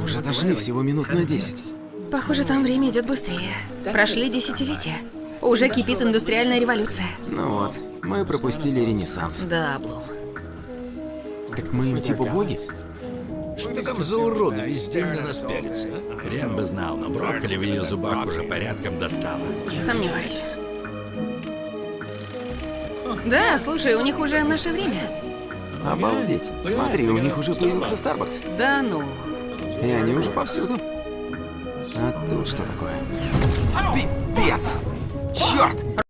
Уже дошли всего минут на 10. Похоже, там время идет быстрее. Прошли десятилетия. Уже кипит индустриальная революция. Ну вот, мы пропустили Ренессанс. Да, Блум. Так мы им типа боги? Что там за уроды весь день на нас пялятся, а? Хрен бы знал, но брокколи в ее зубах уже порядком достало. Сомневаюсь. Да, слушай, у них уже наше время. Обалдеть. Смотри, у них уже появился Starbucks. Да ну. И они уже повсюду. А тут что такое? Пипец! Черт!